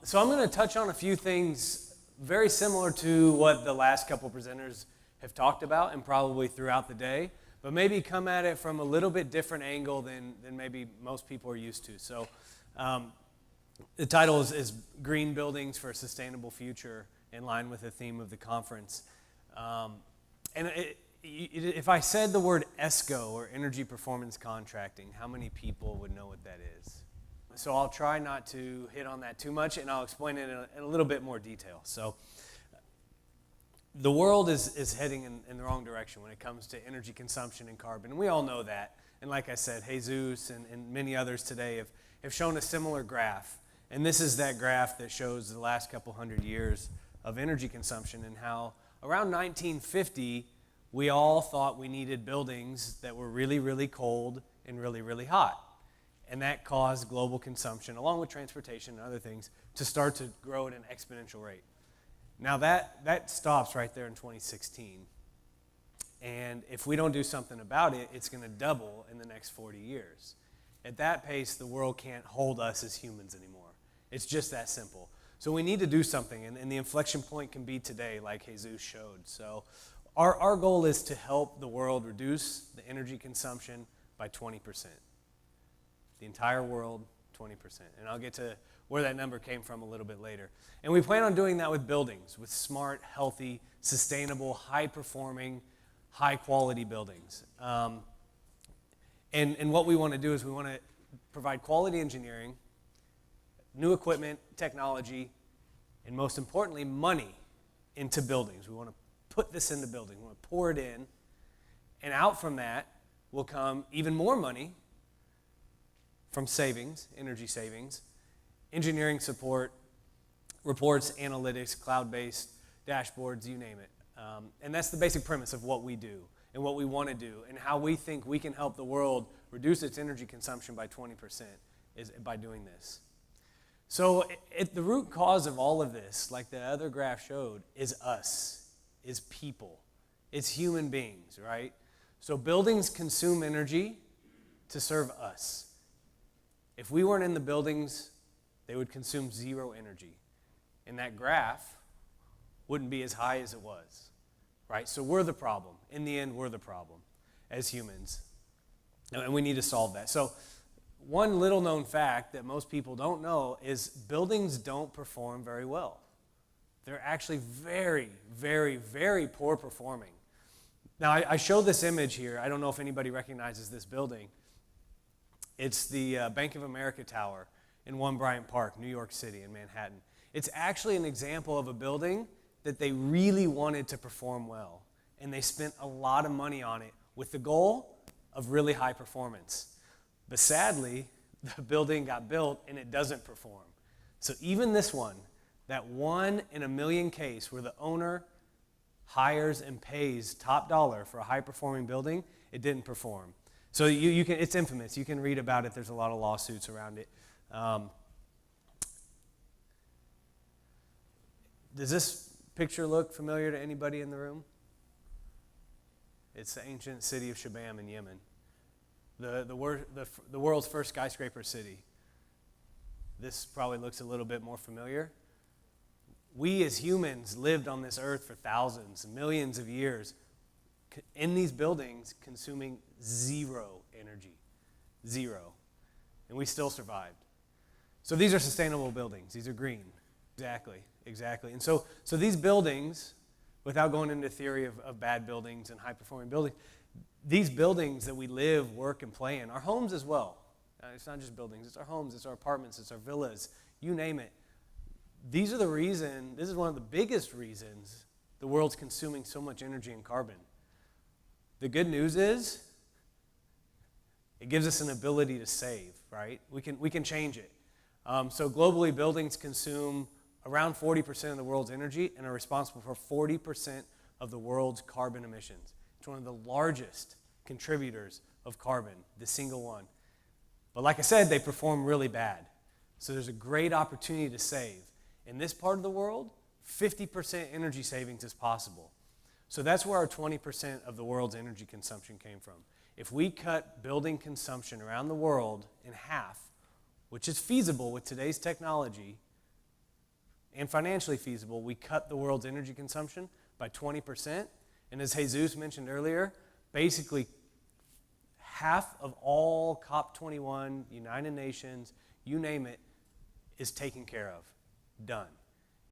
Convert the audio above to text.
So I'm going to touch on a few things very similar to what the last couple presenters have talked about and probably throughout the day, but maybe come at it from a little bit different angle than maybe most people are used to. So the title is Green Buildings for a Sustainable Future, in line with the theme of the conference. If I said the word ESCO, or Energy Performance Contracting, how many people would know what that is? So I'll try not to hit on that too much, and I'll explain it in a little bit more detail. So the world is heading in the wrong direction when it comes to energy consumption and carbon, and we all know that. And like I said, Jesus and many others today have shown a similar graph. And this is that graph that shows the last couple hundred years of energy consumption and how around 1950, we all thought we needed buildings that were really, really cold and really, really hot. And that caused global consumption, along with transportation and other things, to start to grow at an exponential rate. Now that stops right there in 2016. And if we don't do something about it, it's going to double in the next 40 years. At that pace, the world can't hold us as humans anymore. It's just that simple. So we need to do something, and the inflection point can be today, like Jesus showed. So our goal is to help the world reduce the energy consumption by 20%. The entire world, 20%. And I'll get to where that number came from a little bit later. And we plan on doing that with buildings, with smart, healthy, sustainable, high-performing, high-quality buildings. And what we want to do is we want to provide quality engineering, new equipment, technology, and most importantly, money into buildings. We want to put this into buildings. We want to pour it in. And out from that will come even more money from savings, energy savings, engineering support, reports, analytics, cloud-based dashboards, you name it. And that's the basic premise of what we do and what we want to do and how we think we can help the world reduce its energy consumption by 20% is by doing this. So the root cause of all of this, like the other graph showed, is us, is people. It's human beings, right? So buildings consume energy to serve us. If we weren't in the buildings, they would consume zero energy. And that graph wouldn't be as high as it was, right? So we're the problem. In the end, we're the problem as humans. And we need to solve that. So one little known fact that most people don't know is buildings don't perform very well. They're actually very, very, very poor performing. Now, I show this image here. I don't know if anybody recognizes this building. It's the Bank of America Tower in One Bryant Park, New York City in Manhattan. It's actually an example of a building that they really wanted to perform well. And they spent a lot of money on it with the goal of really high performance. But sadly, the building got built and it doesn't perform. So even this one, that 1 in a million case where the owner hires and pays top dollar for a high-performing building, it didn't perform. So you can, it's infamous. You can read about it. There's a lot of lawsuits around it. Does this picture look familiar to anybody in the room? It's the ancient city of Shabam in Yemen. The world's first skyscraper city. This probably looks a little bit more familiar. We as humans lived on this earth for thousands, millions of years in these buildings consuming zero energy. Zero. And we still survived. So these are sustainable buildings. These are green. Exactly. And so these buildings, without going into theory of bad buildings and high-performing buildings, these buildings that we live, work, and play in, our homes as well. It's not just buildings. It's our homes. It's our apartments. It's our villas. You name it. This is one of the biggest reasons the world's consuming so much energy and carbon. The good news is it gives us an ability to save, right? We can change it. So globally, buildings consume around 40% of the world's energy and are responsible for 40% of the world's carbon emissions. It's one of the largest contributors of carbon, the single one. But like I said, they perform really bad. So there's a great opportunity to save. In this part of the world, 50% energy savings is possible. So that's where our 20% of the world's energy consumption came from. If we cut building consumption around the world in half, which is feasible with today's technology, and financially feasible, we cut the world's energy consumption by 20%. And as Jesus mentioned earlier, basically half of all COP21, United Nations, you name it, is taken care of, done.